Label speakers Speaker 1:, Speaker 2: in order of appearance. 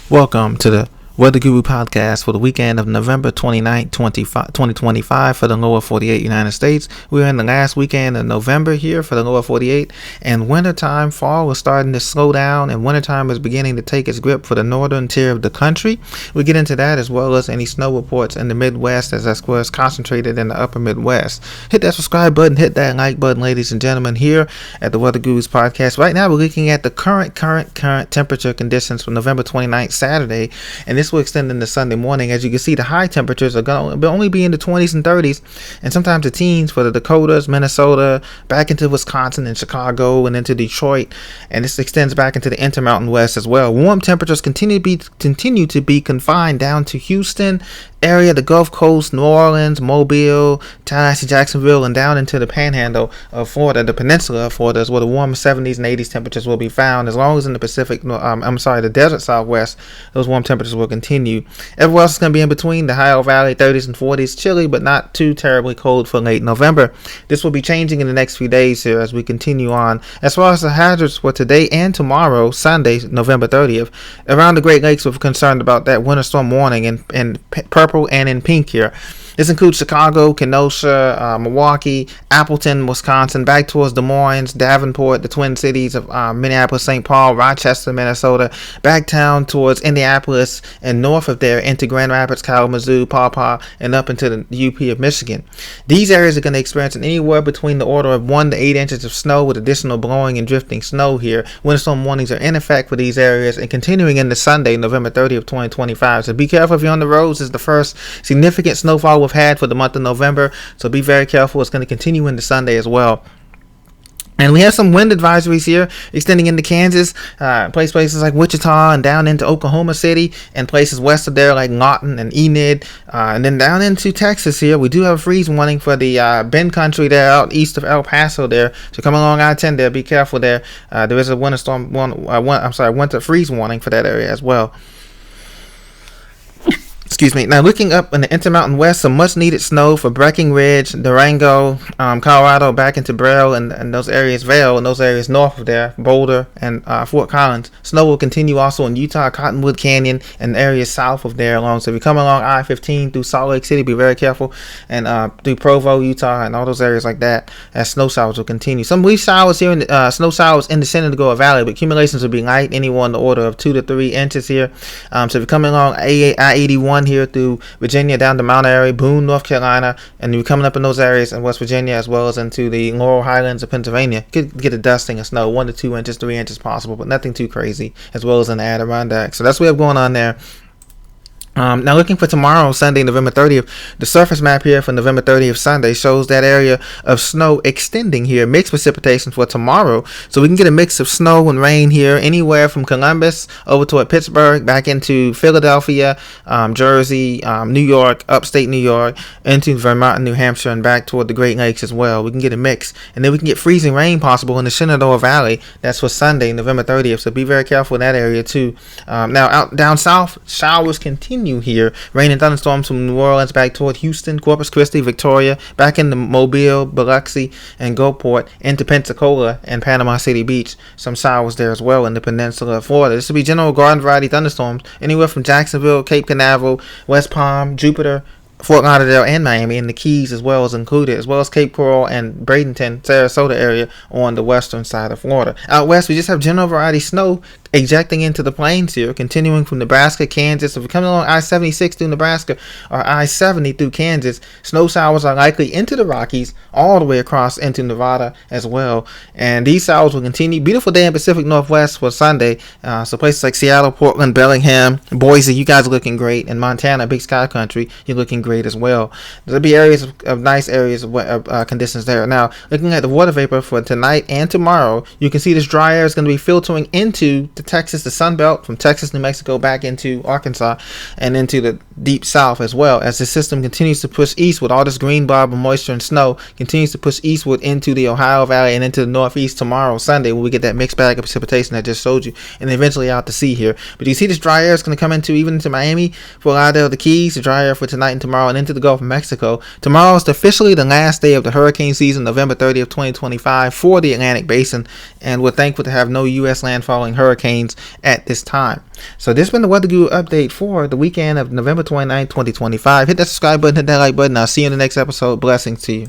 Speaker 1: Welcome to the Weather Guru podcast for the weekend of November 29th, 2025 for the lower 48 United States. We're in the last weekend of November here for the lower 48, and wintertime, fall is starting to slow down, and wintertime is beginning to take its grip for the northern tier of the country. We get into that as well as any snow reports in the Midwest, as that's where it's concentrated in the upper Midwest. Hit that subscribe button, hit that like button, ladies and gentlemen, here at the Weather Gurus podcast. Right now, we're looking at the current temperature conditions for November 29th, Saturday, and this will extend into Sunday morning. As you can see, the high temperatures are going to only be in the 20s and 30s, and sometimes the teens for the Dakotas, Minnesota, back into Wisconsin and Chicago, and into Detroit, and this extends back into the Intermountain West as well. Warm temperatures continue to be confined down to Houston area, the Gulf Coast, New Orleans, Mobile, Tallahassee, Jacksonville, and down into the Panhandle of Florida, the peninsula of Florida, is where the warm 70s and 80s temperatures will be found. As long as in the the desert Southwest, those warm temperatures will continue. Everywhere else is going to be in between. The Ohio Valley, 30s and 40s, chilly, but not too terribly cold for late November. This will be changing in the next few days here as we continue on. As far as the hazards for today and tomorrow, Sunday, November 30th, around the Great Lakes, we're concerned about that winter storm warning in purple and in pink here. This includes Chicago, Kenosha, Milwaukee, Appleton, Wisconsin, back towards Des Moines, Davenport, the Twin Cities of Minneapolis, St. Paul, Rochester, Minnesota, back down towards Indianapolis, and north of there into Grand Rapids, Kalamazoo, Paw Paw, and up into the UP of Michigan. These areas are going to experience anywhere between the order of 1 to 8 inches of snow with additional blowing and drifting snow here. Winter storm warnings are in effect for these areas and continuing into Sunday, November 30th, 2025. So be careful if you're on the roads. It's the first significant snowfall we've had for the month of November, so be very careful. It's going to continue into Sunday as well. And we have some wind advisories here extending into Kansas, places like Wichita and down into Oklahoma City, and places west of there like Lawton and Enid, and then down into Texas here. We do have a freeze warning for the Bend country there out east of El Paso there. So come along I-10 there, be careful there. There is a winter freeze warning for that area as well. Excuse me. Now, looking up in the Intermountain West, some much-needed snow for Breckenridge, Durango, Colorado, back into Braille, and those areas, Vail, and those areas north of there, Boulder, and Fort Collins. Snow will continue also in Utah, Cottonwood Canyon, and areas south of there along. So if you come along I-15 through Salt Lake City, be very careful, and through Provo, Utah, and all those areas like that, as snow showers will continue. Some leaf showers here, snow showers in the Shenandoah Valley, but accumulations will be light, anywhere in the order of 2 to 3 inches here. So if you're coming along I-81 here through Virginia down to Mount Airy, Boone, North Carolina, and you're coming up in those areas in West Virginia as well as into the Laurel Highlands of Pennsylvania, could get a dusting of snow, 1 to 2 inches, 3 inches possible, but nothing too crazy, as well as in the Adirondack. So that's what we have going on there. Now looking for tomorrow, Sunday, November 30th, the surface map here for November 30th, Sunday, shows that area of snow extending here, mixed precipitation for tomorrow. So we can get a mix of snow and rain here, anywhere from Columbus over toward Pittsburgh, back into Philadelphia, Jersey, New York, upstate New York, into Vermont and New Hampshire, and back toward the Great Lakes as well. We can get a mix. And then we can get freezing rain possible in the Shenandoah Valley. That's for Sunday, November 30th. So be very careful in that area too. Now out down south, showers continue here. Rain and thunderstorms from New Orleans back toward Houston, Corpus Christi, Victoria, back into Mobile, Biloxi, and Gulfport, into Pensacola and Panama City Beach. Some showers there as well in the peninsula of Florida. This will be general garden variety thunderstorms anywhere from Jacksonville, Cape Canaveral, West Palm, Jupiter, Fort Lauderdale, and Miami, and the Keys as well is included, as well as Cape Coral and Bradenton, Sarasota area on the western side of Florida. Out west, we just have general variety snow ejecting into the plains here, continuing from Nebraska, Kansas. If you're coming along I-76 through Nebraska or I-70 through Kansas, snow showers are likely into the Rockies, all the way across into Nevada as well. And these showers will continue. Beautiful day in Pacific Northwest for Sunday. So places like Seattle, Portland, Bellingham, Boise, you guys are looking great. And Montana, Big Sky Country, you're looking great as well. There'll be areas of nice areas of conditions there. Now, looking at the water vapor for tonight and tomorrow, you can see this dry air is going to be filtering into the Texas, the Sun Belt, from Texas, New Mexico, back into Arkansas, and into the deep south as well, as the system continues to push eastward. All this green blob of moisture and snow continues to push eastward into the Ohio Valley and into the northeast tomorrow, Sunday, when we get that mixed bag of precipitation I just showed you, and eventually out to sea here. But you see this dry air is going to come even into Miami, Fort Lauderdale, the Keys, the dry air for tonight and tomorrow, and into the Gulf of Mexico. Tomorrow is officially the last day of the hurricane season, November 30th, 2025, for the Atlantic Basin, and we're thankful to have no U.S. landfalling hurricanes hurricanes at this time. So this has been the Weather Guru update for the weekend of November 29th, 2025. Hit that subscribe button, hit that like button. I'll see you in the next episode. Blessings to you.